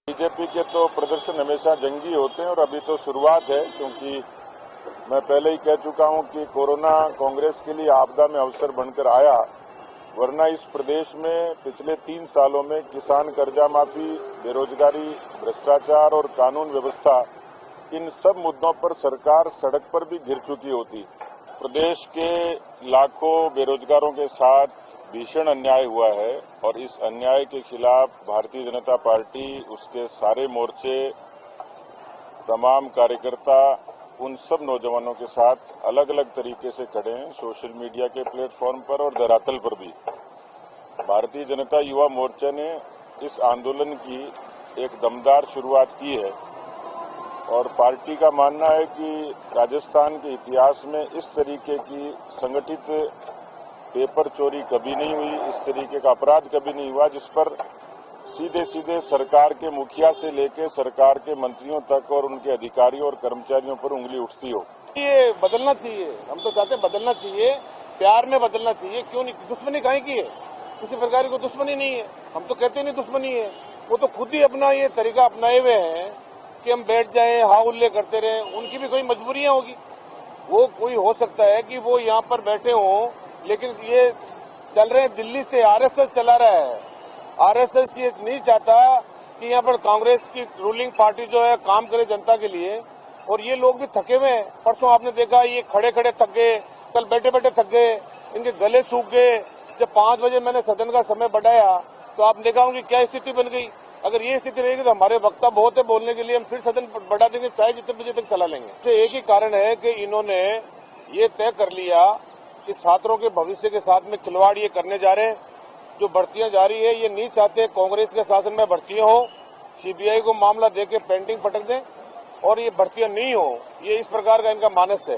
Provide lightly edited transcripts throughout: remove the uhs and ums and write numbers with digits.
BJP के तो प्रदर्शन हमेशा जंगी होते हैं और अभी तो शुरुआत है, क्योंकि मैं पहले ही कह चुका हूं कि कोरोना कांग्रेस के लिए आपदा में अवसर बनकर आया, वरना इस प्रदेश में पिछले 3 सालों में किसान कर्जा माफी, बेरोजगारी, भ्रष्टाचार और कानून व्यवस्था, इन सब मुद्दों पर सरकार सड़क पर भी घिर चुकी होती। प्रदेश के लाखों बेरोजगारों के साथ भीषण अन्याय हुआ है और इस अन्याय के खिलाफ भारतीय जनता पार्टी, उसके सारे मोर्चे, तमाम कार्यकर्ता उन सब नौजवानों के साथ अलग अलग तरीके से खड़े हैं, सोशल मीडिया के प्लेटफॉर्म पर और धरातल पर भी। भारतीय जनता युवा मोर्चा ने इस आंदोलन की एक दमदार शुरुआत की है और पार्टी का मानना है कि राजस्थान के इतिहास में इस तरीके की संगठित पेपर चोरी कभी नहीं हुई, इस तरीके का अपराध कभी नहीं हुआ जिस पर सीधे सीधे सरकार के मुखिया से लेकर सरकार के मंत्रियों तक और उनके अधिकारियों और कर्मचारियों पर उंगली उठती हो। ये बदलना चाहिए, हम तो चाहते हैं बदलना चाहिए, प्यार में बदलना चाहिए। क्यों नहीं? दुश्मनी काहे की है? किसी प्रकार की दुश्मनी नहीं है, हम तो कहते नहीं दुश्मनी है। वो तो खुद ही अपना ये तरीका अपनाए हुए हैं कि हम बैठ जाएं, हा उल्ले करते रहे। उनकी भी कोई मजबूरियां होगी, वो कोई हो सकता है कि वो यहाँ पर बैठे हों, लेकिन ये चल रहे हैं दिल्ली से, आरएसएस चला रहा है। आरएसएस ये नहीं चाहता कि यहाँ पर कांग्रेस की रूलिंग पार्टी जो है काम करे जनता के लिए, और ये लोग भी थके हुए हैं। परसों आपने देखा ये खड़े खड़े थक गए, कल बैठे बैठे थक गए, इनके गले सूख गए। जब 5 बजे मैंने सदन का समय बढ़ाया तो आप देखा होंगे क्या स्थिति बन गई। अगर ये स्थिति रहेगी तो हमारे वक्ता बहुत है बोलने के लिए, हम फिर सदन बढ़ा देंगे, चाहे जितने बजे तक चला लेंगे। तो एक ही कारण है कि इन्होंने ये तय कर लिया कि छात्रों के भविष्य के साथ में खिलवाड़ ये करने जा रहे हैं। जो भर्तियां जारी है, ये नहीं चाहते कांग्रेस के शासन में भर्तियां हो, सीबीआई को मामला देके पेंटिंग पटक दें और ये भर्तियां नहीं हो। ये इस प्रकार का इनका मानस है।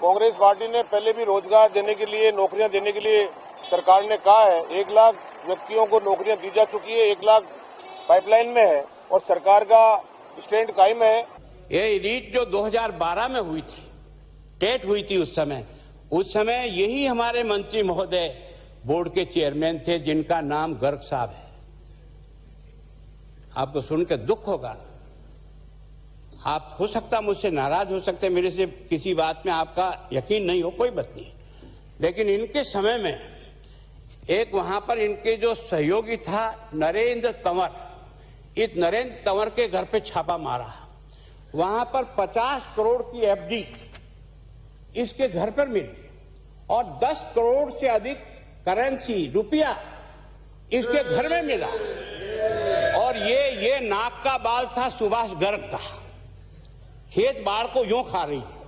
कांग्रेस पार्टी ने पहले भी रोजगार देने के लिए, नौकरियां देने के लिए सरकार ने कहा है। 1 लाख व्यक्तियों को नौकरियां दी जा चुकी है, 1 लाख पाइपलाइन में है और सरकार का स्टैंड कायम है। ये रीट जो 2012 में हुई थी, टेट हुई थी, उस समय यही हमारे मंत्री महोदय बोर्ड के चेयरमैन थे, जिनका नाम गर्ग साहब है। आपको सुन के दुख होगा, आप हो सकता मुझसे नाराज हो सकते, मेरे से किसी बात में आपका यकीन नहीं हो, कोई बात नहीं, लेकिन इनके समय में एक वहां पर इनके जो सहयोगी था नरेंद्र तंवर, इस नरेंद्र तंवर के घर पे छापा मारा। वहां पर 50 करोड़ की एफडी इसके घर पर मिली और 10 करोड़ से अधिक करेंसी, रुपया इसके घर में मिला। और ये नाक का बाल था सुभाष गर्ग का। खेत बाढ़ को यूं खा रही है।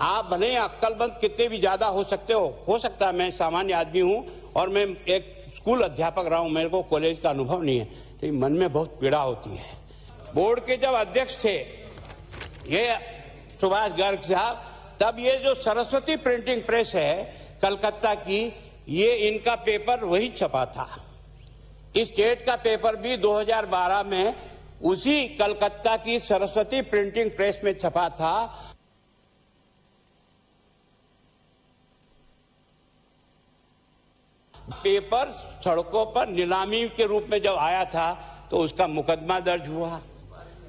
आप भले अक्लमंद कितने भी ज्यादा हो सकता है, मैं सामान्य आदमी हूं और मैं एक स्कूल अध्यापक रहा हूं, मेरे को कॉलेज का अनुभव नहीं है, लेकिन मन में बहुत पीड़ा होती है। बोर्ड के जब अध्यक्ष थे ये सुभाष गर्ग साहब, तब ये जो सरस्वती प्रिंटिंग प्रेस है कलकत्ता की, ये इनका पेपर वही छपा था। इस स्टेट का पेपर भी 2012 में उसी कलकत्ता की सरस्वती प्रिंटिंग प्रेस में छपा था। पेपर सड़कों पर नीलामी के रूप में जब आया था तो उसका मुकदमा दर्ज हुआ।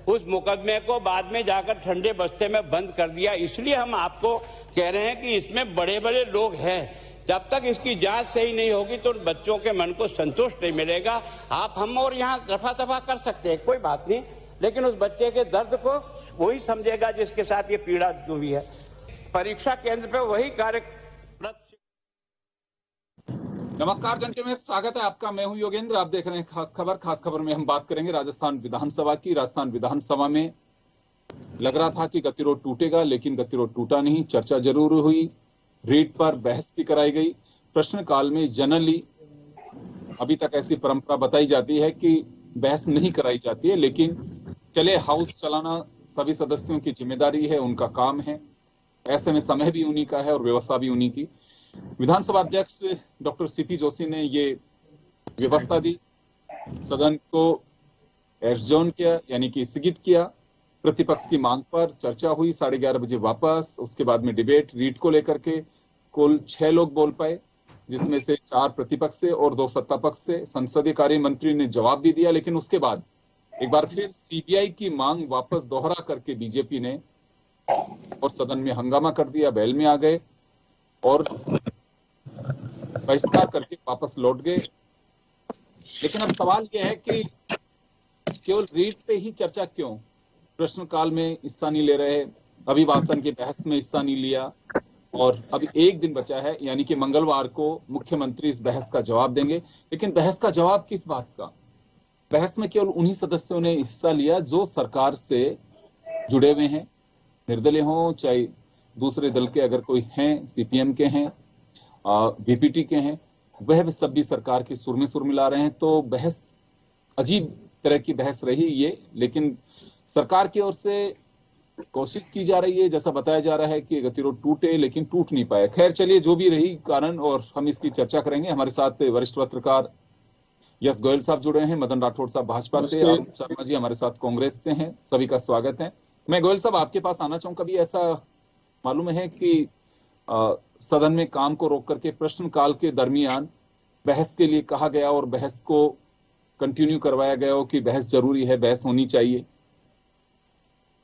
उस मुकदमे को बाद में जाकर ठंडे बस्ते में बंद कर दिया। इसलिए हम आपको कह रहे हैं कि इसमें बड़े बड़े लोग हैं। जब तक इसकी जांच सही नहीं होगी तो बच्चों के मन को संतोष नहीं मिलेगा। आप हम और यहाँ रफा दफा कर सकते हैं, कोई बात नहीं, लेकिन उस बच्चे के दर्द को वही समझेगा जिसके साथ ये पीड़ा हुई है। परीक्षा केंद्र पे वही कार्यरत। नमस्कार जनता में स्वागत है आपका। मैं हूं योगेंद्र, आप देख रहे हैं खास खबर। खास खबर में हम बात करेंगे राजस्थान विधानसभा की। राजस्थान विधानसभा में लग रहा था कि गतिरोध टूटेगा, लेकिन गतिरोध टूटा नहीं। चर्चा जरूर हुई, रीट पर बहस भी कराई गई। प्रश्नकाल में जनरली अभी तक ऐसी परंपरा बताई जाती है कि बहस नहीं कराई जाती है, लेकिन चले हाउस चलाना सभी सदस्यों की जिम्मेदारी है, उनका काम है। ऐसे में समय भी उन्हीं का है और व्यवस्था भी उन्हीं की। विधानसभा अध्यक्ष डॉक्टर सीपी जोशी ने ये व्यवस्था दी, सदन को एडजर्न किया, यानी कि स्थगित किया। प्रतिपक्ष की मांग पर चर्चा हुई, 11:30 बजे वापस। उसके बाद में डिबेट रीट को लेकर के कुल 6 लोग बोल पाए, जिसमें से 4 प्रतिपक्ष से और 2 सत्ता पक्ष से। संसदीय कार्य मंत्री ने जवाब भी दिया, लेकिन उसके बाद एक बार फिर सीबीआई की मांग वापस दोहरा करके बीजेपी ने और सदन में हंगामा कर दिया, बैल में आ गए और बहिष्कार करके वापस लौट गए। लेकिन अब सवाल यह है कि केवल रीट पे ही चर्चा क्यों? प्रश्नकाल में हिस्सा नहीं ले रहे, अभिभाषण की बहस में हिस्सा नहीं लिया, और अभी एक दिन बचा है, यानी कि मंगलवार को मुख्यमंत्री इस बहस का जवाब देंगे। लेकिन बहस का जवाब किस बात का? बहस में केवल उन्हीं सदस्यों ने हिस्सा लिया जो सरकार से जुड़े हुए हैं, निर्दलीय हों चाहे दूसरे दल के, अगर कोई हैं, सीपीएम के हैं, बीपीटी के हैं, वह सब भी सरकार के सुर में सुर मिला रहे हैं। तो बहस अजीब तरह की बहस रही ये, लेकिन सरकार की ओर से कोशिश की जा रही है, जैसा बताया जा रहा है कि गतिरोध टूटे, लेकिन टूट नहीं पाए। खैर चलिए, जो भी रही कारण, और हम इसकी चर्चा करेंगे। हमारे साथ वरिष्ठ पत्रकार यस गोयल साहब जुड़े हैं, मदन राठौड़ साहब भाजपा से, अरुण शर्मा जी हमारे साथ कांग्रेस से हैं। सभी का स्वागत है। मैं गोयल साहब आपके पास आना चाहूँ, कभी ऐसा मालूम है कि सदन में काम को रोक करके प्रश्नकाल के दरमियान बहस के लिए कहा गया और बहस को कंटिन्यू करवाया गया हो कि बहस जरूरी है, बहस होनी चाहिए?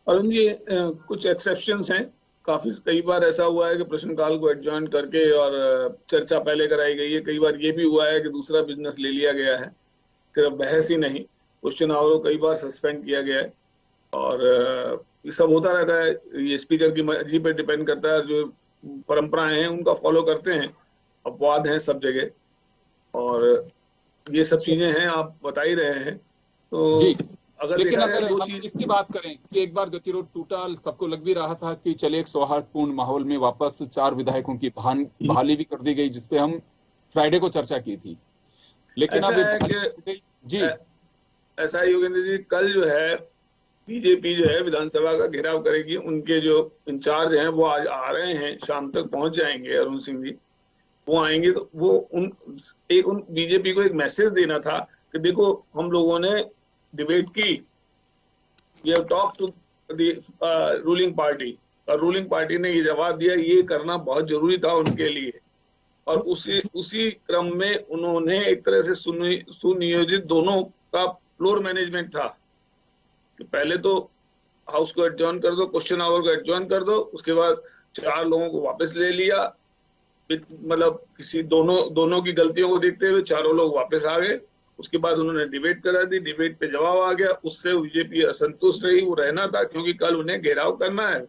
अरुण जी, कुछ एक्सेप्शंस हैं। कई बार ऐसा हुआ है कि प्रश्नकाल को एडजॉइन करके और चर्चा पहले कराई गई है। कई बार ये भी हुआ है कि दूसरा बिजनेस ले लिया गया है, सिर्फ बहस ही नहीं, क्वेश्चन आवर को कई बार सस्पेंड किया गया है, और ये सब होता रहता है। ये स्पीकर की मर्जी पे डिपेंड करता है। जो परंपराएं हैं उनका फॉलो करते हैं। अपवाद हैं सब जगह, और ये सब चीजें हैं, आप बता ही रहे हैं। तो जी, अगर लेकिन देखा अगर जाए हम इसकी बात करें कि एक बार गतिरोध टूटा, सबको लग भी रहा था कि चले एक सौहार्दपूर्ण माहौल में वापस 4 विधायकों की बहाली भी कर दी गई, जिसपे हम फ्राइडे को चर्चा की थी। लेकिन अब जी, ऐसा है योगेंद्र जी, कल जो है बीजेपी जो है विधानसभा का घेराव करेगी। उनके जो इंचार्ज हैं वो आज आ रहे हैं, शाम तक पहुंच जाएंगे। अरुण सिंह जी वो आएंगे, तो वो उन बीजेपी को एक मैसेज देना था कि देखो, हम लोगों ने डिबेट की, we have talk to the ruling party, और रूलिंग पार्टी ने ये जवाब दिया। ये करना बहुत जरूरी था उनके लिए, और उसी क्रम में उन्होंने एक तरह से सुनियोजित दोनों का फ्लोर मैनेजमेंट था कि पहले तो हाउस को एडजॉर्न कर दो, क्वेश्चन आवर को एडजॉर्न कर दो, उसके बाद 4 लोगों को वापस ले लिया। मतलब किसी दोनों की गलतियों को देखते हुए 4 लोग वापस आ गए। उसके बाद उन्होंने डिबेट करा दी, डिबेट पे जवाब आ गया। उससे बीजेपी असंतुष्ट रही, वो रहना था, क्योंकि कल उन्हें घेराव करना है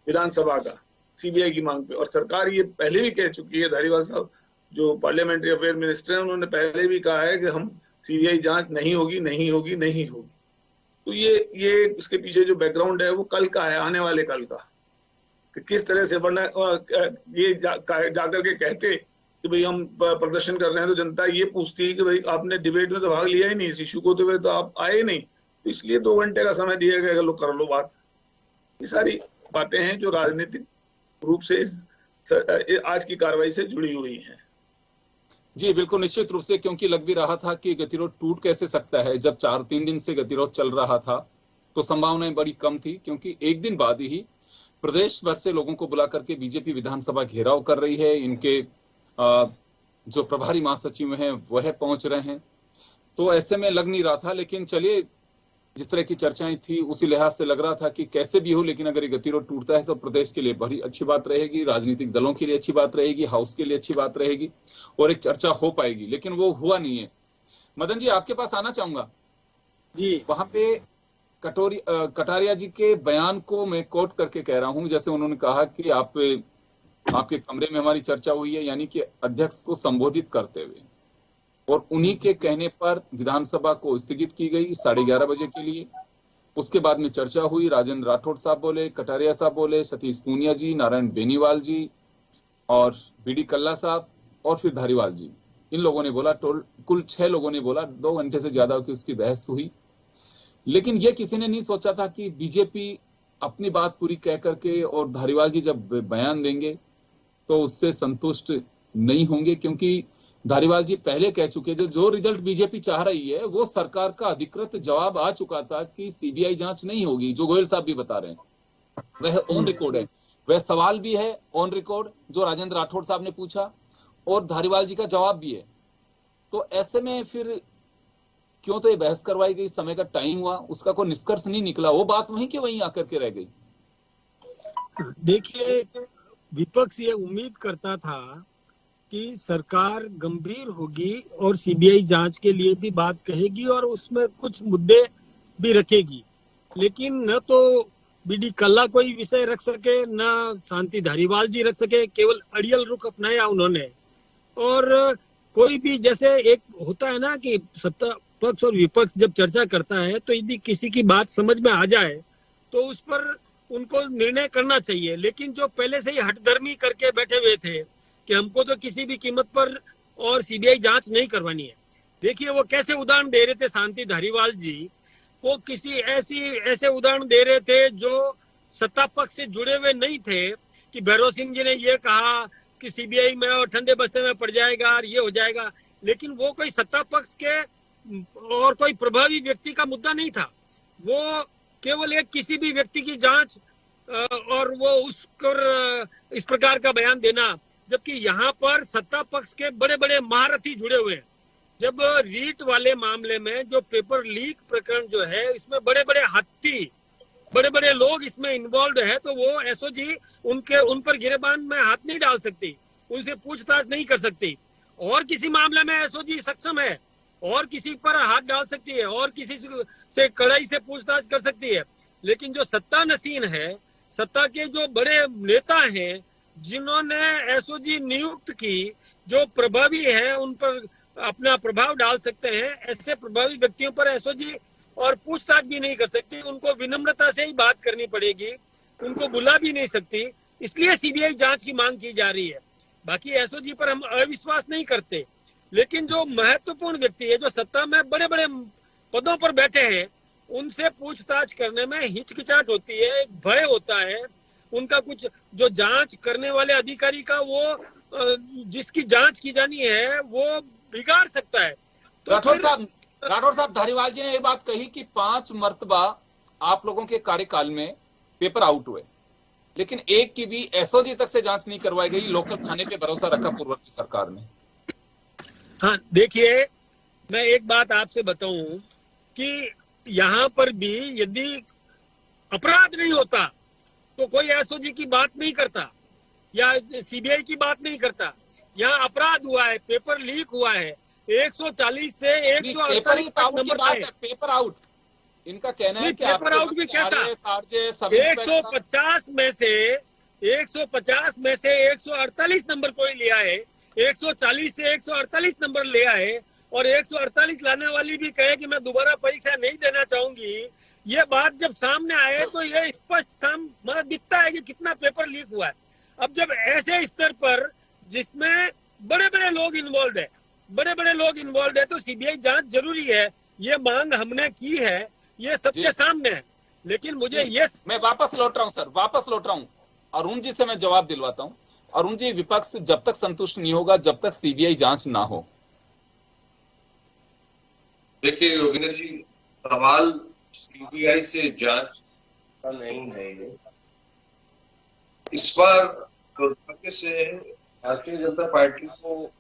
विधानसभा का सीबीआई की मांग पे। और सरकार ये पहले भी कह चुकी है, धारीवाल साहब जो पार्लियामेंट्री अफेयर मिनिस्टर हैं, उन्होंने पहले भी कहा है कि हम सीबीआई जांच नहीं होगी। तो ये इसके पीछे जो बैकग्राउंड है वो कल का है, आने वाले कल का, कि किस तरह से, वरना ये जाकर के कहते कि भाई हम प्रदर्शन कर रहे हैं, तो जनता ये पूछती है कि भाई आपने डिबेट में तो भाग लिया ही नहीं, इस इशू को तो आप आए नहीं, तो इसलिए 2 घंटे का समय दिया गया, लो कर लो बात। ये सारी बातें हैं जो राजनीतिक रूप से आज की कार्रवाई से जुड़ी हुई हैं। जी बिल्कुल, निश्चित रूप से, क्योंकि लग भी रहा था कि गतिरोध टूट कैसे सकता है। जब 3 दिन से गतिरोध चल रहा था तो संभावनाएं बड़ी कम थी, क्योंकि एक दिन बाद ही प्रदेश भर से लोगों को बुला करके बीजेपी विधानसभा घेराव कर रही है। इनके जो प्रभारी महासचिव हैं वह पहुंच रहे हैं, तो ऐसे में लग नहीं रहा था। लेकिन चलिए, जिस तरह की चर्चाएं थी उसी लिहाज से लग रहा था कि कैसे भी हो, लेकिन अगर ये गतिरोध टूटता है तो प्रदेश के लिए बड़ी अच्छी बात रहेगी, राजनीतिक दलों के लिए अच्छी बात रहेगी, हाउस के लिए अच्छी बात रहेगी, और एक चर्चा हो पाएगी। लेकिन वो हुआ नहीं है। मदन जी, आपके पास आना चाहूंगा जी। वहां पे कटारिया जी के बयान को मैं कोट करके कह रहा हूं, जैसे उन्होंने कहा कि आपके कमरे में हमारी चर्चा हुई है, यानी कि अध्यक्ष को संबोधित करते हुए, और उन्हीं के कहने पर विधानसभा को स्थगित की गई 11:30 बजे के लिए। उसके बाद में चर्चा हुई, राजेंद्र राठौड़ साहब बोले, कटारिया साहब बोले, सतीश पूनिया जी, नारायण बेनीवाल जी और बीडी कल्ला साहब, और फिर धारीवाल जी। इन लोगों ने बोला, कुल 6 लोगों ने बोला। 2 घंटे से ज्यादा की उसकी बहस हुई। लेकिन यह किसी ने नहीं सोचा था कि बीजेपी अपनी बात पूरी कह करके और धारीवाल जी जब बयान देंगे तो उससे संतुष्ट नहीं होंगे, क्योंकि धारीवाल जी पहले कह चुके जो रिजल्ट बीजेपी चाह रही है वो सरकार का अधिकृत जवाब आ चुका था कि सीबीआई जांच नहीं होगी। जो गोयल साहब भी बता रहे हैं वह ऑन रिकॉर्ड है, वह सवाल भी है ऑन रिकॉर्ड जो राजेंद्र राठौड़ साहब ने पूछा, और धारीवाल जी का जवाब भी है। तो ऐसे में फिर क्यों तो ये बहस करवाई गई, समय का टाइम हुआ, उसका कोई निष्कर्ष नहीं निकला, वो बात वहीं की वहीं आकर के रह गई। देखिए, विपक्ष ये उम्मीद करता था कि सरकार गंभीर होगी और सीबीआई जांच के लिए भी बात कहेगी और उसमें कुछ मुद्दे भी रखेगी, लेकिन न तो बीडी कल्ला कोई विषय रख सके, न शांति धारीवाल जी रख सके, केवल अड़ियल रुख अपनाया उन्होंने। और कोई भी, जैसे एक होता है ना कि सत्ता पक्ष और विपक्ष जब चर्चा करता है तो यदि किसी की बात समझ में आ जाए तो उस पर उनको निर्णय करना चाहिए, लेकिन जो पहले से ही हठधर्मी करके बैठे हुए थे कि हमको तो किसी भी कीमत पर और सीबीआई जांच नहीं करवानी है। देखिए वो कैसे उदाहरण दे रहे थे, शांति धारीवाल जी वो किसी ऐसे उदाहरण दे रहे थे जो सत्ता पक्ष से जुड़े हुए नहीं थे, कि भैरव सिंह जी ने ये कहा कि सीबीआई में और ठंडे बस्ते में पड़ जाएगा और ये हो जाएगा, लेकिन वो कोई सत्ता पक्ष के और कोई प्रभावी व्यक्ति का मुद्दा नहीं था। वो केवल एक किसी भी व्यक्ति की जांच और वो उस पर इस प्रकार का बयान देना, जबकि यहाँ पर सत्ता पक्ष के बड़े बड़े महारथी जुड़े हुए हैं। जब रीट वाले मामले में जो पेपर लीक प्रकरण जो है, इसमें बड़े बड़े हाथी, बड़े बड़े लोग इसमें इन्वॉल्व है, तो वो एसओजी उन पर गिरेबान में हाथ नहीं डाल सकती, उनसे पूछताछ नहीं कर सकती। और किसी मामले में एसओजी सक्षम है और किसी पर हाथ डाल सकती है और किसी से कड़ाई से पूछताछ कर सकती है, लेकिन जो सत्ता नसीन है, सत्ता के जो बड़े नेता हैं जिन्होंने एसओजी नियुक्त की, जो प्रभावी है उन पर अपना प्रभाव डाल सकते हैं, ऐसे प्रभावी व्यक्तियों पर एसओजी और पूछताछ भी नहीं कर सकती, उनको विनम्रता से ही बात करनी पड़ेगी, उनको बुला भी नहीं सकती। इसलिए सीबीआई जांच की मांग की जा रही है। बाकी एसओजी पर हम अविश्वास नहीं करते, लेकिन जो महत्वपूर्ण व्यक्ति है, जो सत्ता में बड़े बड़े पदों पर बैठे हैं, उनसे पूछताछ करने में हिचकिचाहट होती है, भय होता है। उनका कुछ जो जांच करने वाले अधिकारी का वो जिसकी जांच की जानी है वो बिगाड़ सकता है। तो राठौर साहब धारीवाल जी ने ये बात कही कि 5 मर्तबा आप लोगों के कार्यकाल में पेपर आउट हुए, लेकिन एक की भी एसओजी तक से जांच नहीं करवाई गई। लोकल थाने पे भरोसा रखा पूर्ववर्ती सरकार ने। हाँ, देखिए मैं एक बात आपसे बताऊं कि यहाँ पर भी यदि अपराध नहीं होता तो कोई एसओजी की बात नहीं करता या सीबीआई की बात नहीं करता। यहाँ अपराध हुआ है, पेपर लीक हुआ है, 140 से 148 नंबर है। पेपर आउट इनका कहना है कि पेपर आउट भी कैसा, 150 में से 148 नंबर कोई लिया है, 140 से 148 नंबर लिया है, और 148 लाने वाली भी कहे कि मैं दोबारा परीक्षा नहीं देना चाहूंगी। ये बात जब सामने आए तो ये स्पष्ट दिखता है कि कितना पेपर लीक हुआ है। अब जब ऐसे स्तर पर जिसमें बड़े बड़े लोग इन्वॉल्व है तो सीबीआई जांच जरूरी है। ये मांग हमने की है, ये सबके सामने है, लेकिन मुझे ये मैं वापस लौट रहा हूँ सर, वापस लौट रहा हूँ। अरुण जी से मैं जवाब दिलवाता हूँ। अरुण जी, विपक्ष जब तक संतुष्ट नहीं होगा जब तक सीबीआई जांच ना हो। देखिए योगेंद्र जी, सवाल सीबीआई से जांच का नहीं है ये। इस बार दुर्भाग्य से भारतीय जनता पार्टी को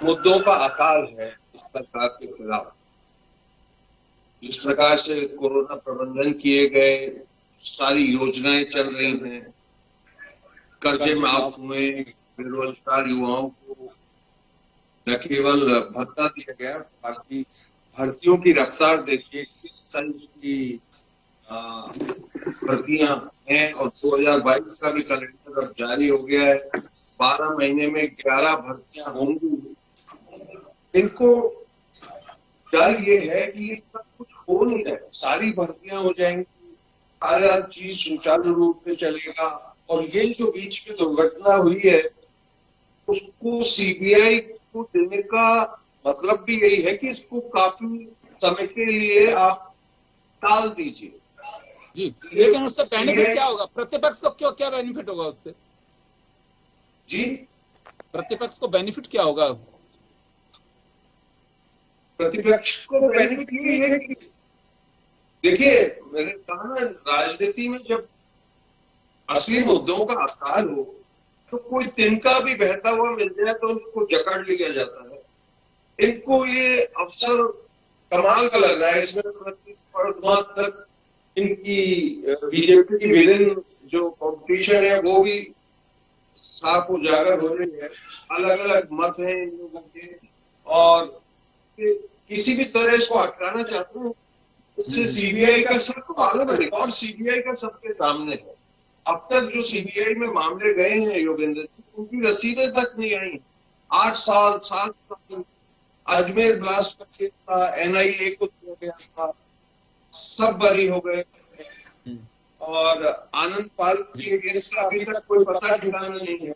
मुद्दों का आकार है इस सरकार के खिलाफ। जिस प्रकार से कोरोना प्रबंधन किए गए, सारी योजनाएं चल रही हैं, कर्जे माफ हुए, बेरोजगार युवाओं को न केवल भत्ता दिया गया, बाकी भर्तियों की रफ्तार देखिए, किस साइज की भर्तियां हैं, और 2022 का भी कैलेंडर अब जारी हो गया है। 12 महीने में 11 भर्तियां होंगी। इनको डर ये है कि ये सब कुछ हो नहीं रहा है, सारी भर्तियां हो जाएंगी, सारा चीज सुचारू रूप से चलेगा, और ये जो बीच की दुर्घटना हुई है उसको सीबीआई को देने का मतलब भी यही है कि इसको काफी समय के लिए आप टाल दीजिए जी। लेकिन उससे बेनिफिट क्या होगा? प्रतिपक्ष को क्या बेनिफिट होगा उससे जी? प्रतिपक्ष को बेनिफिट क्या होगा? प्रतिपक्ष को बेनिफिट ये है कि देखिए, मैंने कहा ना, राजनीति में जब असली मुद्दों का आकार हो तो कोई तिनका भी बहता हुआ मिल जाए तो उसको जकड़ लिया जाता है। इनको ये अवसर कमाल का लग रहा है। इसमें प्रतिस्पर्धा तक इनकी बीजेपी की विभिन्न जो कॉम्पिटिशन है वो भी साफ उजागर हो रही है। अलग अलग मत हैं इन लोगों के और किसी भी तरह इसको हटाना चाहते हैं। इससे सीबीआई का सबको मालूम है, रिकॉर्ड सीबीआई का सबके सामने है। अब तक जो सीबीआई में मामले गए हैं योगेंद्र जी, उनकी रसीदें तक नहीं आई। 8 साल 7 साल अजमेर ब्लास्ट का केस था, एनआईए को दिया गया था, सब बरी हो गए और आनंद पाल के अगेंस्ट का अभी तक कोई पता ठिकाना नहीं है।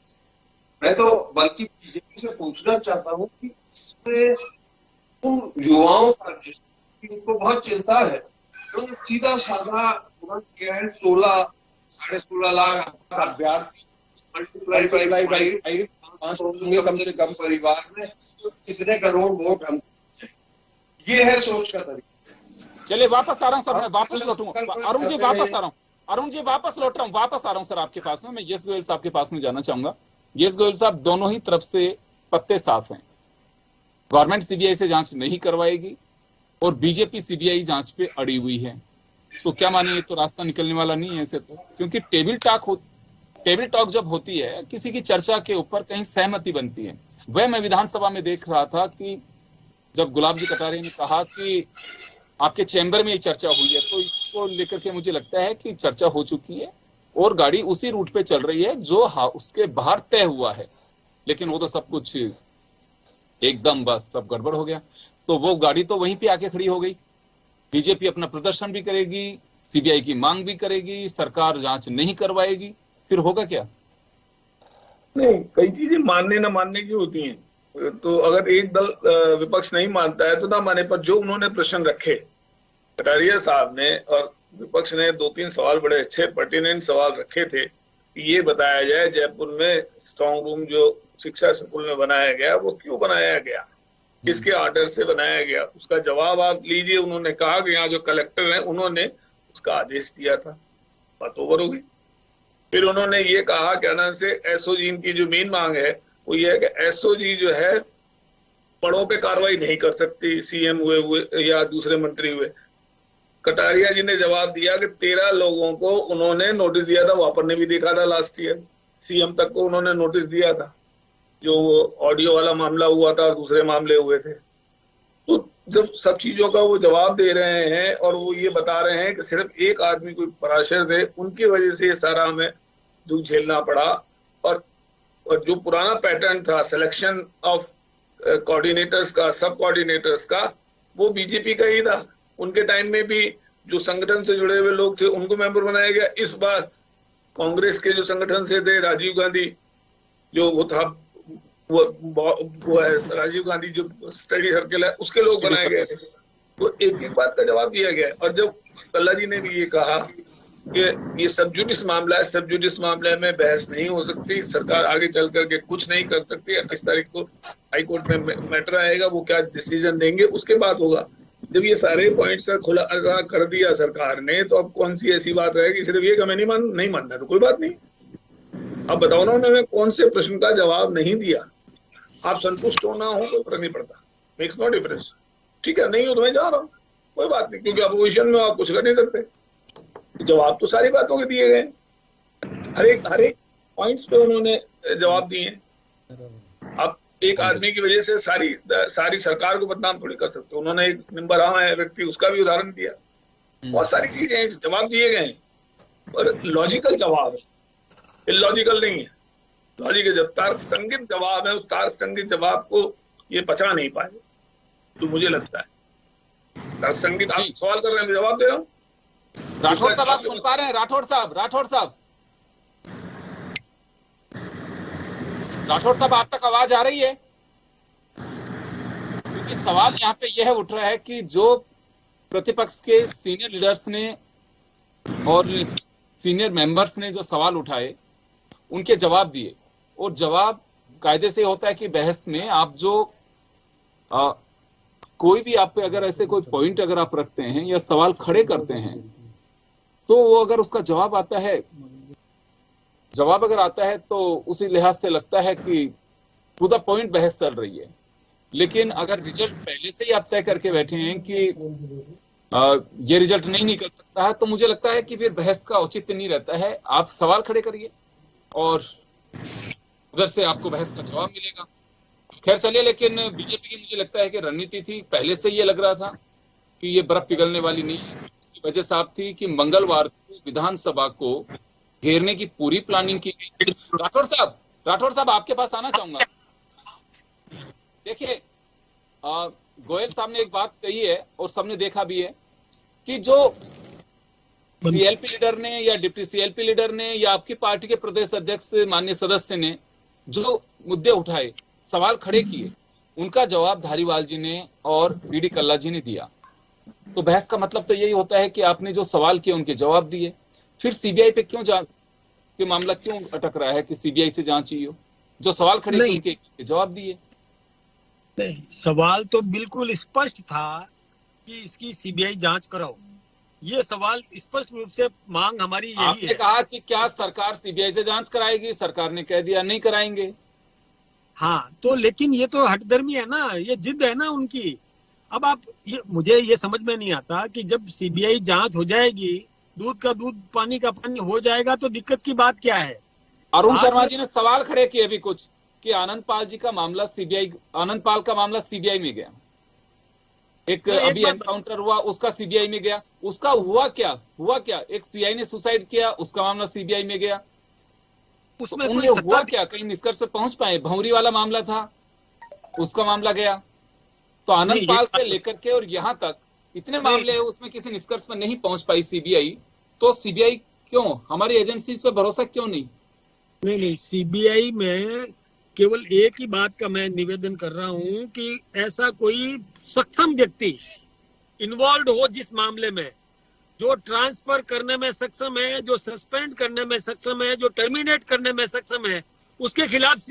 मैं तो बल्कि बीजेपी से पूछना चाहता हूँ कि इसमें उन युवाओं का जिनको बहुत चिंता है, तो सीधा साधा क्या है 16-16.5 लाख का ब्याज मल्टीप्लाई बाई 5 होंगे कम से कम परिवार में, तो कितने करोड़ वोट हम, ये है सोच का तरीका। चलिए वापस आ रहा हूँ सर, मैं वापस लौटूंगा। अरुण जी वापस आ रहा हूँ, अरुण जी वापस लौट रहा हूँ, वापस आ रहा हूँ सर आपके पास में। मैं यश गोयल साहब के पास में जाना चाहूंगा। यश गोयल साहब, दोनों ही तरफ से पत्ते साफ हैं। गवर्नमेंट सीबीआई से जांच नहीं करवाएगी और बीजेपी सीबीआई जांच पे अड़ी हुई है, तो क्या मानिए तो रास्ता निकलने वाला नहीं है ऐसे तो। क्योंकि टेबल टॉक जब होती है, किसी की चर्चा के ऊपर कहीं सहमति बनती है। वह मैं विधानसभा में देख रहा था कि जब गुलाब जी कटारिया ने कहा कि आपके चैम्बर में ये चर्चा हुई है, तो इसको लेकर के मुझे लगता है कि चर्चा हो चुकी है और गाड़ी उसी रूट पे चल रही है जो उसके बाहर तय हुआ है। लेकिन वो तो सब कुछ एकदम बस सब गड़बड़ हो गया, तो वो गाड़ी तो वहीं पे आके खड़ी हो गई। बीजेपी अपना प्रदर्शन भी करेगी, सीबीआई की मांग भी करेगी, सरकार जांच नहीं करवाएगी, फिर होगा क्या? नहीं, कई चीजें मानने न मानने की होती हैं। तो अगर एक दल विपक्ष नहीं मानता है तो ना माने, पर जो उन्होंने प्रश्न रखे कटारिया साहब ने और विपक्ष ने 2-3 सवाल बड़े अच्छे पर्टिनेंट सवाल रखे थे कि ये बताया जाए जयपुर में स्ट्रांग रूम जो शिक्षा स्कूल में बनाया गया वो क्यों बनाया गया, किसके ऑर्डर से बनाया गया, उसका जवाब आप लीजिए। उन्होंने कहा कि यहाँ जो कलेक्टर हैं उन्होंने उसका आदेश दिया था, बात ओवर हो गई। फिर उन्होंने ये कहा क्या नाम से एसओजी, इनकी जो मेन मांग है वो ये है कि एसओजी जो है बड़ों पे कार्रवाई नहीं कर सकती, सीएम हुए या दूसरे मंत्री हुए। कटारिया जी ने जवाब दिया कि 13 लोगों को उन्होंने नोटिस दिया था, वापर ने भी देखा था लास्ट ईयर, सीएम तक को उन्होंने नोटिस दिया था, जो वो ऑडियो वाला मामला हुआ था और दूसरे मामले हुए थे। तो जब सब चीजों का वो जवाब दे रहे हैं और वो ये बता रहे हैं कि सिर्फ एक आदमी कोई पराशर थे, उनकी वजह से ये सारा हमें दुख झेलना पड़ा, और जो पुराना पैटर्न था सिलेक्शन ऑफ कोऑर्डिनेटर्स का, सब कोऑर्डिनेटर्स का, वो बीजेपी का ही था। उनके टाइम में भी जो संगठन से जुड़े हुए लोग थे उनको मेंबर बनाया गया। इस बार कांग्रेस के जो संगठन से थे, राजीव गांधी जो वो था, वो है राजीव गांधी जो स्टडी सर्किल है, उसके लोग बनाए गए थे। तो एक एक बात का जवाब दिया गया। और जब कल्ला जी ने भी ये कहा कि ये सब जुडिस मामला है, सब जुडिस मामले में बहस नहीं हो सकती, सरकार आगे चल करके कुछ नहीं कर सकती, 28 तारीख को हाई कोर्ट में मैटर आएगा, वो क्या डिसीजन देंगे उसके बाद होगा। जब ये सारे पॉइंट्स का खुला कर दिया सरकार ने, तो अब कौन सी ऐसी बात रहेगी सिर्फ ये कि हमें नहीं मानना, तो कोई बात नहीं। अब बताओ ना, उन्होंने कौन से प्रश्न का जवाब नहीं दिया। आप संतुष्ट हो ना हो कोई फर्क नहीं पड़ता, मेक्स नो डिफरेंस। ठीक है, नहीं हो तो मैं जा रहा हूँ, कोई बात नहीं, क्योंकि अपोजिशन में आप कुछ कर नहीं सकते। जवाब तो सारी बातों के दिए गए, हर एक पॉइंट्स पे उन्होंने जवाब दिए हैं। अब एक आदमी की वजह से सारी सरकार को बदनाम थोड़ी कर सकते। उन्होंने एक नंबर है व्यक्ति, उसका भी उदाहरण दिया। बहुत सारी चीजें जवाब दिए गए हैं, और लॉजिकल जवाब है, इलॉजिकल नहीं है। लॉजिक है, जब तर्क संगत जवाब है, उस तर्क संगत जवाब को ये पचा नहीं पाए, तो मुझे लगता है तर्क संगत। आप सवाल कर रहे हैं, मैं जवाब दे रहा हूँ। राठौड़ साहब आप सुन पा रहे हैं? राठौड़ साहब आप तक आवाज आ रही है? क्योंकि सवाल यहाँ पे यह उठ रहा है कि जो प्रतिपक्ष के सीनियर लीडर्स ने और सीनियर मेंबर्स ने जो सवाल उठाए उनके जवाब दिए, और जवाब कायदे से होता है कि बहस में आप जो कोई भी आप पे अगर ऐसे कोई पॉइंट अगर आप रखते हैं या सवाल खड़े करते हैं, तो वो अगर उसका जवाब आता है, जवाब अगर आता है तो उसी लिहाज से लगता है कि टू द पॉइंट बहस चल रही है। लेकिन अगर रिजल्ट पहले से ही आप तय करके बैठे हैं कि ये रिजल्ट नहीं निकल सकता है, तो मुझे लगता है कि फिर बहस का औचित्य नहीं रहता है। आप सवाल खड़े करिए और उधर से आपको बहस का जवाब मिलेगा। खैर चलिए, लेकिन बीजेपी की मुझे लगता है कि रणनीति थी, पहले से ये लग रहा था कि ये बर्फ पिघलने वाली नहीं है। उसकी वजह साफ थी कि मंगलवार को विधानसभा को घेरने की पूरी प्लानिंग की गई। राठौर साहब आपके पास आना चाहूंगा। देखिए, गोयल साहब ने एक बात कही है और सबने देखा भी है कि जो सीएलपी लीडर ने या डिप्टी सीएलपी लीडर ने या आपकी पार्टी के प्रदेश अध्यक्ष माननीय सदस्य ने जो मुद्दे उठाए, सवाल खड़े किए, उनका जवाब धारीवाल जी ने और बीडी कल्ला जी ने दिया। तो बहस का मतलब तो यही होता है कि आपने जो सवाल किए उनके जवाब दिए। फिर सीबीआई पे क्यों जांच के मामला क्यों अटक रहा है कि सीबीआई से जांच ही हो? जो सवाल खड़े किए उनके जवाब दिए। नहीं, सवाल तो बिल्कुल स्पष्ट था कि इसकी सीबीआई जांच कराओ। ये सवाल स्पष्ट रूप से मांग हमारी यही है। आपने कहा कि क्या सरकार सीबीआई से जांच कराएगी, सरकार ने कह दिया नहीं कराएंगे। हाँ, तो लेकिन ये तो हठधर्मी है ना, ये जिद है ना उनकी। अब आप मुझे ये समझ में नहीं आता कि जब सीबीआई जांच हो जाएगी, दूध का दूध पानी का पानी हो जाएगा, तो दिक्कत की बात क्या है? अरुण शर्मा जी ने सवाल खड़े किए भी कुछ कि आनंद पाल जी का मामला आनंद पाल का मामला सीबीआई में गया, एक अभी एनकाउंटर हुआ उसका सीबीआई में गया, उसका हुआ क्या? एक सीआई ने सुसाइड किया, उसका मामला सीबीआई में गया। उसमें हुआ क्या? कहीं निष्कर्ष पे पहुंच पाए? भंवरी वाला मामला था, उसका मामला गया। तो आनंद पाल से लेकर के और यहाँ तक इतने मामले हैं, उसमें किसी निष्कर्ष पर नहीं पहुंच पाई सीबीआई। तो सीबीआई क्यों, हमारी एजेंसीज पे भरोसा क्यों नहीं? नहीं, सीबीआई में केवल एक ही बात का मैं निवेदन कर रहा हूं कि ऐसा कोई सक्षम व्यक्ति इन्वॉल्व हो जिस मामले में, जो ट्रांसफर करने में सक्षम है, जो सस्पेंड करने में सक्षम है, जो टर्मिनेट करने में सक्षम है, उसके खिलाफ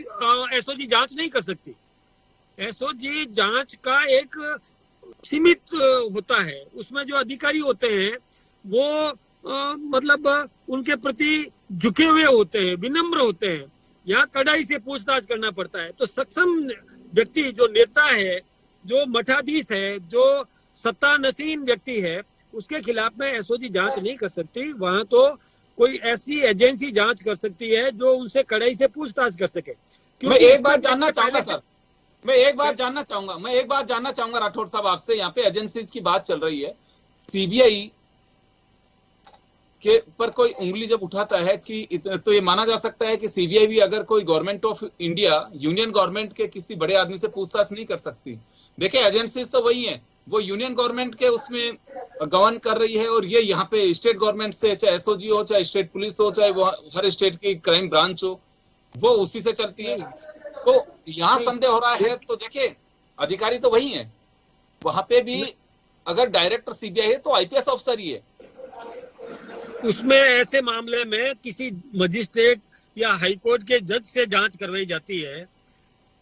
एसओजी जांच नहीं कर सकती। एसओजी जांच का एक सीमित होता है, उसमें जो अधिकारी होते हैं वो मतलब उनके प्रति झुके हुए होते हैं, विनम्र होते हैं। यहाँ कड़ाई से पूछताछ करना पड़ता है। तो सक्षम व्यक्ति, जो नेता है, जो मठाधीश है, जो सत्ता नसीन व्यक्ति है, उसके खिलाफ में एसओजी जांच नहीं कर सकती। वहां तो कोई ऐसी एजेंसी जांच कर सकती है जो उनसे कड़ाई से पूछताछ कर सके। मैं एक बात जानना चाहूंगा सर, मैं एक बात जानना चाहूंगा राठौर साहब आपसे। यहाँ पे एजेंसीज की बात चल रही है, सीबीआई के पर कोई उंगली जब उठाता है कि तो ये माना जा सकता है कि सीबीआई भी अगर कोई government of India, union government के किसी बड़े आदमी से पूछताछ नहीं कर सकती। देखिए, एजेंसीज तो वही हैं, वो यूनियन गवर्नमेंट के उसमें गवर्न कर रही है, और ये यहाँ पे स्टेट गवर्नमेंट से, चाहे एसओजी हो, चाहे स्टेट पुलिस हो, चाहे वो हर स्टेट की क्राइम ब्रांच हो, वो उसी से चलती है। तो यहाँ संदेह हो रहा है, तो देखिए अधिकारी तो वही है, वहां पे भी अगर डायरेक्टर सीबीआई है तो आईपीएस ऑफिसर ही है। उसमें ऐसे मामले में किसी मजिस्ट्रेट या हाईकोर्ट के जज से जांच करवाई जाती है।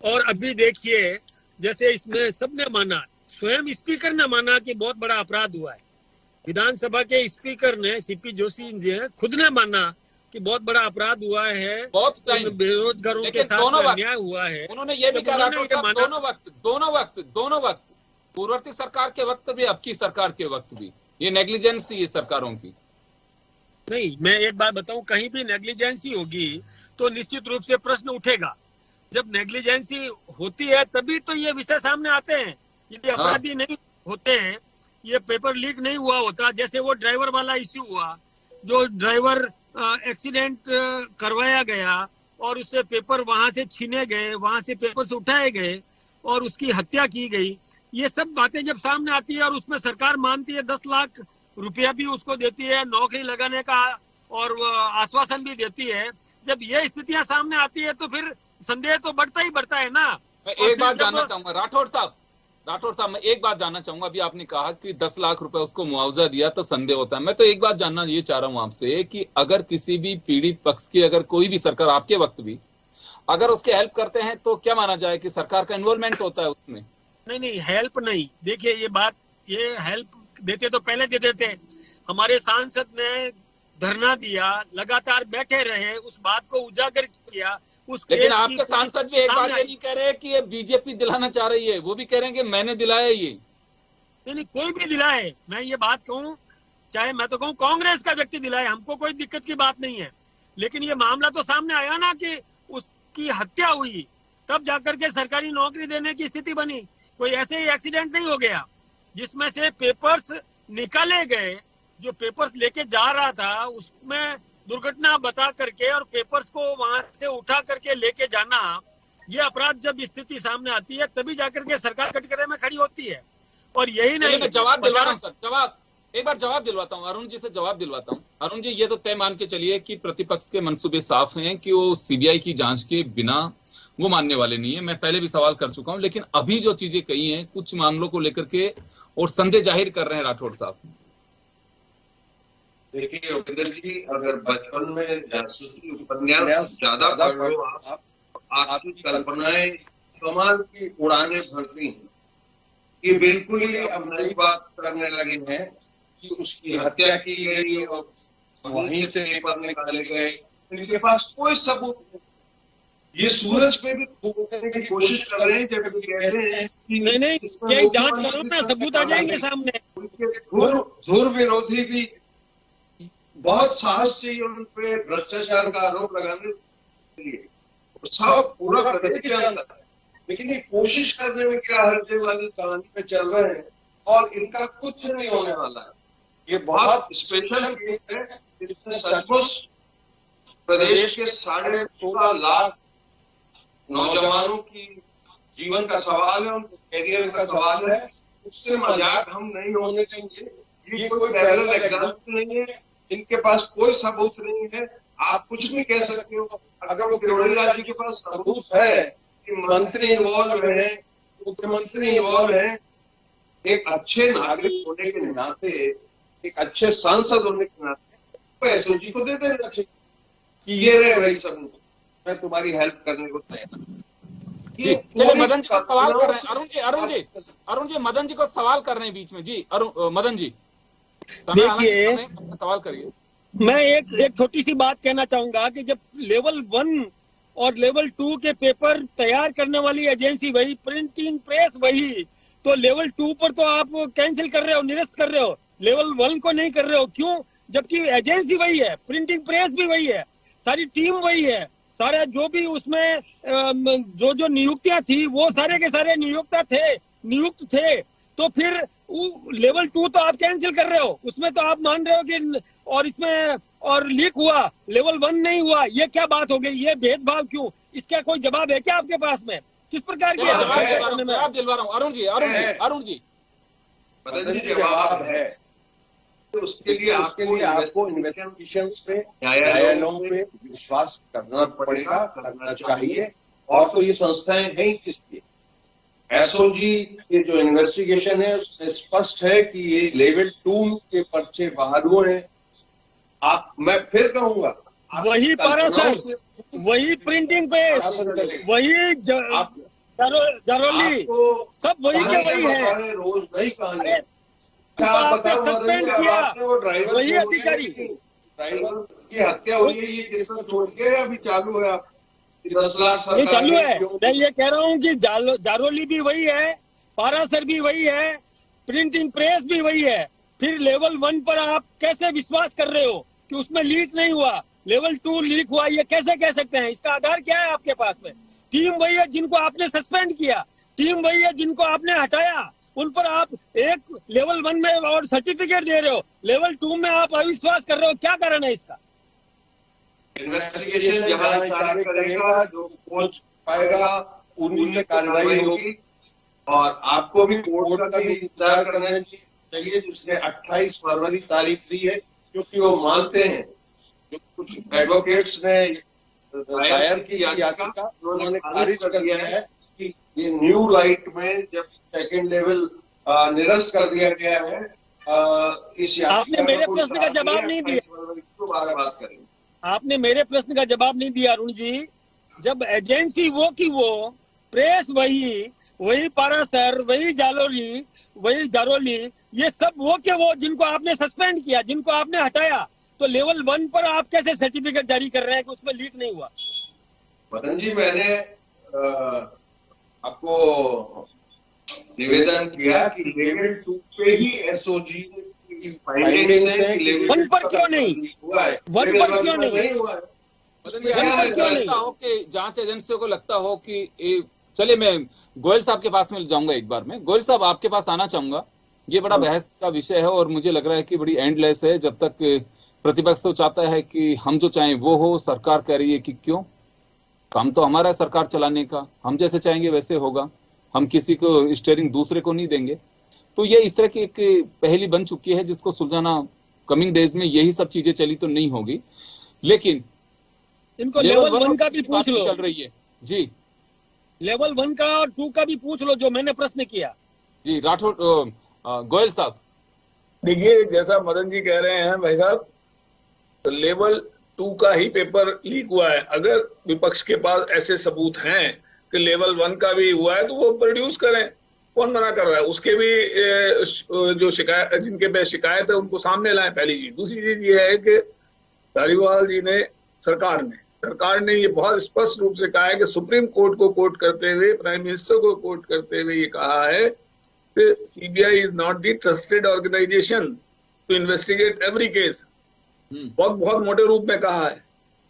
और अभी देखिए, जैसे इसमें सबने माना, स्वयं स्पीकर ने माना कि बहुत बड़ा अपराध हुआ है। विधानसभा के स्पीकर ने, सीपी जोशी जी खुद ने माना कि बहुत बड़ा अपराध हुआ है, बहुत बेरोजगारों के साथ अन्याय हुआ है। उन्होंने ये भी कहा दोनों वक्त, पूर्ववर्ती सरकार के वक्त भी, अब की सरकार के वक्त भी, ये नेग्लिजेंसी है सरकारों की। नहीं, मैं एक बात बताऊं, कहीं भी नेग्लिजेंसी होगी तो निश्चित रूप से प्रश्न उठेगा। जब नेग्लिजेंसी होती है तभी तो ये विषय सामने आते हैं। यदि अपराधी नहीं होते हैं, ये पेपर लीक नहीं हुआ होता, जैसे वो ड्राइवर वाला इश्यू हुआ, जो ड्राइवर एक्सीडेंट करवाया गया और उससे पेपर वहां से छीने गए, वहां से पेपर से उठाए गए और उसकी हत्या की गई। ये सब बातें जब सामने आती है और उसमें सरकार मानती है, 10 लाख रुपया भी उसको देती है, नौकरी लगाने का और आश्वासन भी देती है, जब ये स्थितियां सामने आती है तो फिर संदेह तो बढ़ता ही बढ़ता है ना। मैं एक बात जानना चाहूंगा राठौर साहब, मैं एक बात जानना चाहूंगा। अभी आपने कहा कि 10 लाख रुपए उसको मुआवजा दिया तो संदेह होता है। मैं तो एक बात जानना ये चाह रहा हूं आपसे कि अगर किसी भी पीड़ित पक्ष की, अगर कोई भी सरकार, आपके वक्त भी अगर उसके हेल्प करते हैं तो क्या माना जाए कि सरकार का इन्वॉल्वमेंट होता है उसमें? नहीं, हेल्प नहीं। देखिए, ये हेल्प देते तो पहले देते थे। हमारे सांसद ने धरना दिया, लगातार बैठे रहे, उस बात को उजागर किया, उस लेकिन केस की आपके सांसद भी एक बात सामने ये नहीं कह रहे कि ये बीजेपी दिलाना चाह रही है, वो भी कह रहे हैं कि मैंने दिलाया ये। नहीं, कोई भी दिलाए, मैं ये बात कहूं, चाहे मैं तो कहूं कांग्रेस का व्यक्ति दिलाए, हमको कोई दिक्कत की बात नहीं है, लेकिन ये मामला तो सामने आया ना कि उसकी हत्या हुई, तब जाकर के सरकारी नौकरी देने की स्थिति बनी। कोई ऐसे ही एक्सीडेंट नहीं हो गया जिसमें से पेपर्स निकाले गए, जो पेपर्स लेके जा रहा था उसमें दुर्घटना बता करके और पेपर्स को वहां से उठा करके लेके जाना, ये अपराध जब स्थिति सामने आती है तभी जाकर के सरकार कटघरे में खड़ी होती है। और यही नहीं, मैं जवाब दिलवा रहा हूं सर, एक बार जवाब दिलवाता हूं, अरुण जी से जवाब दिलवाता हूं। अरुण जी, ये तो तय मान के चलिए कि प्रतिपक्ष के मंसूबे साफ हैं कि वो सीबीआई की जांच के बिना वो मानने वाले नहीं है। मैं पहले भी सवाल कर चुका हूं, लेकिन अभी जो चीजें कही हैं कुछ मामलों को लेकर के और संदेह जाहिर कर रहे हैं राठौड़ साहब। देखिए योगेंद्र जी, अगर बचपन में जासूसी उपन्यास ज्यादा पढ़ लो आप, आपकी कल्पनाएं कमाल की उड़ाने भरती हैं। ये बिल्कुल ही अब नई बात करने लगे हैं कि उसकी हत्या की गई और वहीं से पेपर निकाले गए, इनके पास कोई सबूत नहीं। ये सूरज पे भी थूकने की कोशिश कर रहे हैं, जबकि कह रहे हैं कि नहीं, यही जांच करो ना, सबूत आ जाएंगे सामने। उनके धुर विरोधी भी बहुत साहस चाहिए उन पे भ्रष्टाचार का आरोप लगाने के लिए, सब पूरा प्रदेश जानता है, लेकिन ये कोशिश करने में क्या हर्जे वाली कहानी पे चल रहे हैं और इनका कुछ नहीं होने वाला है। ये बहुत स्पेशल केस है, इसमें सचमुच प्रदेश के 16.5 लाख नौजवानों की जीवन का सवाल है, उनके कैरियर का सवाल है, उससे मजाक हम नहीं होने देंगे। ये कोई पैरेलल एग्जाम नहीं है, इनके पास कोई सबूत नहीं है। आप कुछ भी कह सकते हो, अगर वो केजरीवाल जी के पास सबूत है कि मंत्री इन्वॉल्व है, मुख्यमंत्री इन्वॉल्व है, एक अच्छे नागरिक होने के नाते, एक अच्छे सांसद होने के नाते तो एसओजी को दे देना चाहिए कि ये रहे वही सबूत, मैं तुम्हारी हेल्प करने को तैयार। चलिए मदन जी को सवाल कर रहे हैं, अरुण जी मदन जी को सवाल कर रहे हैं बीच में जी। मदन जी देखिए, सवाल करिए। मैं एक छोटी सी बात कहना चाहूंगा कि जब लेवल 1 और लेवल 2 के पेपर तैयार करने वाली एजेंसी वही, प्रिंटिंग प्रेस वही, तो लेवल 2 पर तो आप कैंसिल कर रहे हो, निरस्त कर रहे हो, लेवल 1 को नहीं कर रहे हो, क्यों? जबकि एजेंसी वही है, प्रिंटिंग प्रेस भी वही है, सारी टीम वही है, सारे जो भी उसमें जो नियुक्तियां थी वो सारे के सारे नियुक्त थे, तो फिर लेवल 2 तो आप कैंसिल कर रहे हो, उसमें तो आप मान रहे हो कि और इसमें और लीक हुआ, लेवल 1 नहीं हुआ, ये क्या बात हो गई? ये भेदभाव क्यों? इसका कोई जवाब है क्या आपके पास में? किस प्रकार के जवाब दिलवा रहा हूँ अरुण जी। मदन जी जवाब है, तो उसके लिए आपको इन्वेस्टिगेशन पे, न्यायालयों पे विश्वास करना पड़ेगा, करना चाहिए। और तो ये संस्थाएं हैं किसकी? एसओजी के जो इन्वेस्टिगेशन है उसमें स्पष्ट है कि ये लेवल 2 के पर्चे बाहर हुए हैं। मैं फिर कहूंगा, वही पारासर, वही प्रिंटिंग प्रेस, वही जरोली, सब वही के वही है। रोज नई कहानी, आपने सस्पेंड किया वही अधिकारी, ड्राइवर की हत्या हुई है, ये केस छोड़ के अभी चालू है। 10 लाख ये चालू है। मैं ये कह रहा हूँ कि जारोली भी वही है, पारासर भी वही है, प्रिंटिंग प्रेस भी वही है, फिर लेवल 1 पर आप कैसे विश्वास कर रहे हो कि उसमें लीक नहीं हुआ, लेवल 2 लीक हुआ? ये कैसे कह सकते हैं? इसका आधार क्या है आपके पास में? टीम वही है जिनको आपने सस्पेंड किया, टीम वही है जिनको आपने हटाया, उन पर आप एक लेवल 1 में और सर्टिफिकेट दे रहे हो, लेवल 2 में आप अविश्वास कर रहे हो, क्या कारण है इसका? इन्वेस्टिगेशन जहां कार्य करेगा, जो खोज पाएगा उनमें कार्रवाई होगी। और आपको भी कोर्ट का भी इंतजार करना चाहिए, जिसने 28 फरवरी तारीख दी है, क्योंकि वो मानते हैं, जो कुछ एडवोकेट्स ने दायर की याचिका उन्होंने खारिज कर दिया है कि ये न्यू लाइट में जब सेकेंड लेवल निरस्त कर दिया गया है, इस आपने मेरे प्रश्न का जवाब नहीं दिया। बात करेंगे। आपने मेरे प्रश्न का जवाब नहीं दिया अरुण जी। जब एजेंसी वो की वो, प्रेस वही पारासर, वही जारोली, ये सब वो के वो जिनको आपने सस्पेंड किया, जिनको आपने हटाया, तो लेवल 1 पर आप कैसे सर्टिफिकेट जारी कर रहे हैं कि उसमें लीक नहीं हुआ? मदन जी, मैंने आपको निवेदन किया कि लेवल 2 पे ही एसओजी फाइंडिंग्स है कि लेवल 1 पर क्यों नहीं? हुआ है, 1 लेवल पर क्यों 1 पर नहीं? हुआ है। क्यों नहीं? लगता हो कि जांच एजेंसियों को लगता हो कि चलिए मैं गोयल साहब के पास में जाऊंगा एक बार में। गोयल साहब, आपके पास आना चाहूंगा। ये बड़ा बहस का विषय है और मुझे लग रहा है कि बड़ी एंडलेस है। जब तक प्रतिपक्ष तो चाहता है कि हम जो चाहें वो हो, सरकार कह रही है कि क्यों, काम तो हमारा है सरकार चलाने का, हम जैसे चाहेंगे वैसे होगा, हम किसी को स्टीयरिंग दूसरे को नहीं देंगे। तो ये इस तरह की एक पहेली बन चुकी है जिसको सुलझाना कमिंग डेज में, यही सब चीजें चली तो नहीं होगी। लेकिन इनको लेवल 1 का भी पूछ लो, चल रही है जी, लेवल 1 का और 2 का भी पूछ लो, जो मैंने प्रश्न किया। जी राठौर, गोयल साहब। देखिए, जैसा मदन जी कह रहे हैं भाई साहब, तो लेवल 2 का ही पेपर लीक हुआ है। अगर विपक्ष के पास ऐसे सबूत हैं कि लेवल 1 का भी हुआ है तो वो प्रोड्यूस करें, कौन मना कर रहा है? उसके भी जो शिकायत, जिनके पे शिकायत है उनको सामने लाएं, पहली चीज। दूसरी चीज ये है कि धारीवाल जी ने, सरकार ने ये बहुत स्पष्ट रूप से कहा है कि सुप्रीम कोर्ट को कोट करते हुए, प्राइम मिनिस्टर को कोट करते हुए ये कहा है कि CBI is not the trusted organisation to investigate every case. बहुत मोटे रूप में कहा है।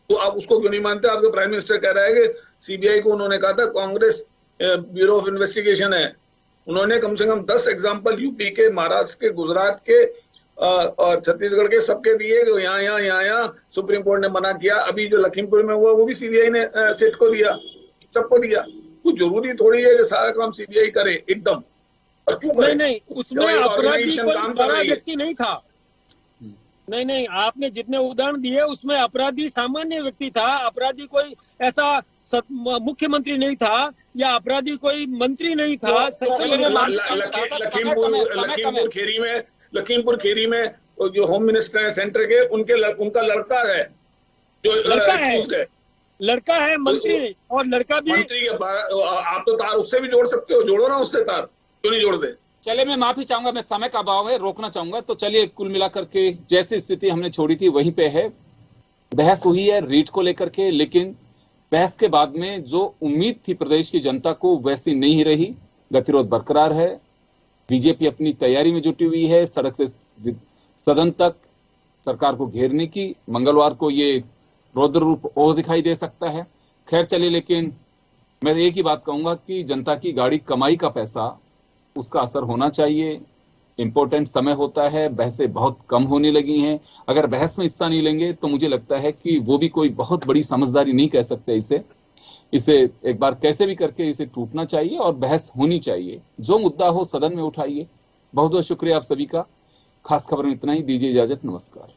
तो आप उसको क्यों नहीं मानते? आपके प्राइम मिनिस्टर कह रहा है कि सीबीआई को, उन्होंने कहा था कांग्रेस ब्यूरो ऑफ इन्वेस्टिगेशन है। उन्होंने कम से कम 10 एग्जाम्पल यूपी के, महाराष्ट्र के, गुजरात के और छत्तीसगढ़ के सबके दिए कि यहाँ सुप्रीम कोर्ट ने मना किया। अभी जो लखीमपुर में हुआ वो भी सीबीआई ने सेट को दिया, सबको दिया। कुछ जरूरी थोड़ी है कि सारा काम सीबीआई करे एकदम। और क्यों करे? नहीं, उसमें अपराधी कोई बड़ा व्यक्ति नहीं था। नहीं, आपने जितने उदाहरण दिए उसमें अपराधी सामान्य व्यक्ति था। अपराधी कोई ऐसा मुख्यमंत्री नहीं था, या अपराधी कोई मंत्री नहीं था। लखीमपुर खेरी में जो होम मिनिस्टर है सेंटर के, उनका लड़का है जो लड़का है मंत्री, और लड़का भी मंत्री के। आप तो तार उससे भी जोड़ सकते हो, जोड़ो ना उससे तार, क्यों नहीं जोड़ दे? चले, मैं माफी चाहूंगा, मैं समय का अभाव है, रोकना चाहूंगा। तो चलिए, कुल मिलाकर के जैसी स्थिति हमने छोड़ी थी वहीं पे है। बहस हुई है रीट को लेकर के, लेकिन बहस के बाद में जो उम्मीद थी प्रदेश की जनता को वैसी नहीं रही। गतिरोध बरकरार है, बीजेपी अपनी तैयारी में जुटी हुई है सड़क से सदन तक सरकार को घेरने की। मंगलवार को ये रौद्र रूप और दिखाई दे सकता है। खैर चलिए, लेकिन मैं एक ही बात कहूंगा कि जनता की गाड़ी, कमाई का पैसा, उसका असर होना चाहिए। इंपॉर्टेंट समय होता है, बहसें बहुत कम होने लगी हैं। अगर बहस में हिस्सा नहीं लेंगे तो मुझे लगता है कि वो भी कोई बहुत बड़ी समझदारी नहीं कह सकते इसे एक बार कैसे भी करके इसे टूटना चाहिए और बहस होनी चाहिए। जो मुद्दा हो सदन में उठाइए। बहुत बहुत शुक्रिया आप सभी का। खास खबर में इतना ही, दीजिए इजाजत, नमस्कार।